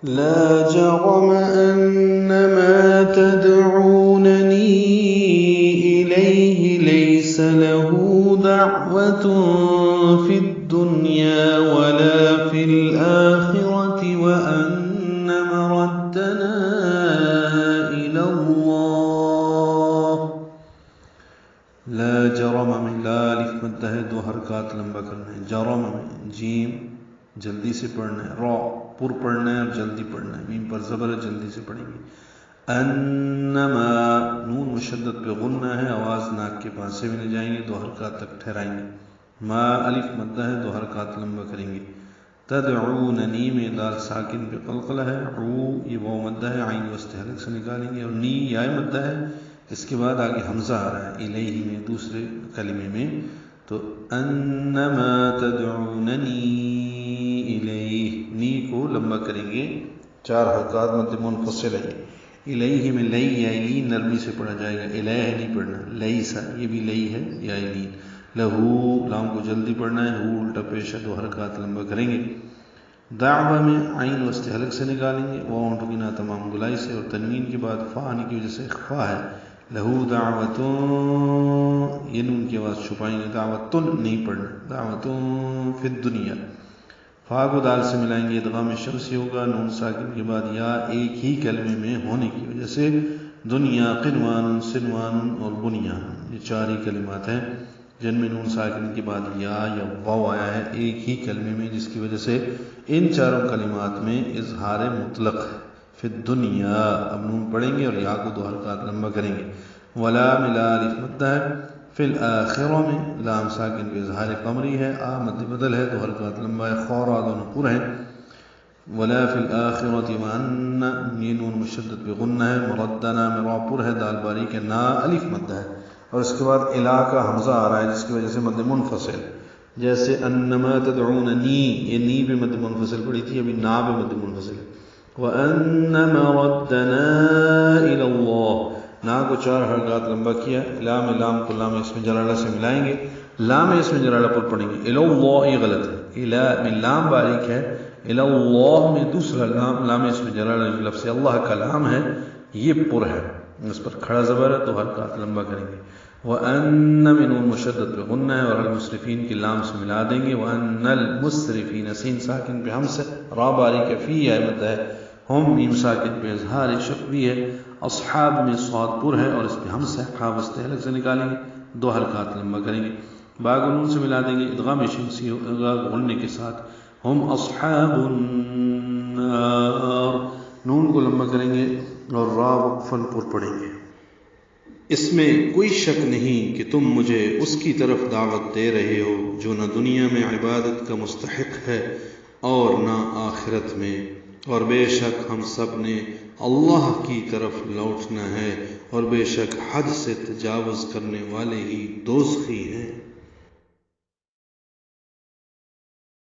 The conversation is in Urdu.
لا جرم أن ما تدعونني إليه ليس له دعوة في الدنيا ولا في الآخرة وأن مردنا إلى الله. لا جرم میں لا الف مد ہے، دو حرکات لمبا کرنا ہے. جرم میں جیم جلدی سے پڑھنا ہے، را پر پڑھنا ہے اور جلدی پڑھنا ہے، میم پر زبر ہے جلدی سے پڑھیں گے. انما نون مشدد پہ غنہ ہے، آواز ناک کے پاس سے بھی نہیں جائیں گے، دو حرکات تک ٹھہرائیں گے. ما الف مدہ ہے، دو حرکات لمبا کریں گے. تدعوننی میں دال ساکن پہ قلقلہ ہے، عو یہ واو مدہ ہے، عین وسط حلق سے نکالیں گے، اور نی یا مدہ ہے، اس کے بعد آگے حمزہ آ رہا ہے الیہ میں دوسرے کلمے میں. تو انما تدعوننی الیہ، نی کو لمبا کریں گے، چار حرکات مد منفصل ہے. الیہ میں لئی یا لین نرمی سے پڑھا جائے گا، الہ نہیں پڑھنا، لیسا یہ بھی لئی ہے یا لین. لہو لام کو جلدی پڑھنا ہے، ہو الٹا پیش ہے، دو حرکات لمبا کریں گے. دعوہ میں عین وسط حلق سے نکالیں گے، واو ٹکنا تمام گلائی سے، اور تنوین کے بعد فا آنے کی وجہ سے اخفا ہے. لہو دعوتون، یہ نون کی آواز چھپائیں گے، دعوتن نہیں پڑھنا، دعوتن فی الدنیا. فا کو دال سے ملائیں گے، ادغام شمسی ہوگا، نون ساکن کے بعد یا ایک ہی کلمے میں ہونے کی وجہ سے. دنیا، قنوان، سنوان اور بنیان، یہ چار ہی کلمات ہیں جن میں نون ساکن کے بعد یا واو آیا ہے ایک ہی کلمے میں، جس کی وجہ سے ان چاروں کلمات میں اظہار مطلق ہے. فی الدنیا اب نون پڑھیں گے اور یا کو دو حرکات لمبا کریں گے. ولا ملا الف مدہ ہے. فی الآخرہ میں لام ساکن پہ اظہار قمری ہے، آ مد بدل ہے، دو حرکات لمبا ہے، خورا دونوں پر ہیں. ولا فی الآخرۃ وان، یہ نون مشدد پہ غنہ ہے، مردنا میں را پر ہے، دال باریک ہے، نا الف مدہ ہے، اور اس کے بعد الا کا حمزہ آ رہا ہے جس کی وجہ سے مد منفصل. جیسے انما تدعوننی، یہ نی پہ مد منفصل پڑی تھی، ابھی نا پہ مد منفصل ہے. وَأَنَّ مَرَدَّنَا إِلَى اللَّهِ، نا کو چار حرکات لمبا کیا. لام لام کو لام اسم جلالہ سے ملائیں گے، لام اسم جلالہ پر پڑھیں گے. إِلَى اللَّهِ یہ غلط ہے، إِلَى میں لام باریک ہے، إِلَى اللَّهِ میں دوسرا لام اسم جلالہ جو لفظ اللہ کا لام ہے یہ پر ہے، اس پر کھڑا زبر ہے، تو حرکات لمبا کریں گے. وَأَنَّ میں نون مشدد پہ غنہ ہے اور المسرفین کی لام سے ملا دیں گے. وَأَنَّ الْمُسْرِفِينَ سین ساکن پہ ہم سے، را باریک ہے، فی آئے مدہ ہے، ہم میم ساکن پہ اظہار شفوی ہے. اصحاب میں صاد پر ہے اور اس پہ ہم سے حافظ حلق سے نکالیں گے، دو حرکات لمبا کریں گے. با کو نون سے ملا دیں گے، ادغام شمسی ہوگا غننے کے ساتھ. ہم اصحاب النار، نون کو لمبا کریں گے اور را وقفن پر پڑھیں گے. اس میں کوئی شک نہیں کہ تم مجھے اس کی طرف دعوت دے رہے ہو جو نہ دنیا میں عبادت کا مستحق ہے اور نہ آخرت میں، اور بے شک ہم سب نے اللہ کی طرف لوٹنا ہے، اور بے شک حد سے تجاوز کرنے والے ہی دوزخی ہیں.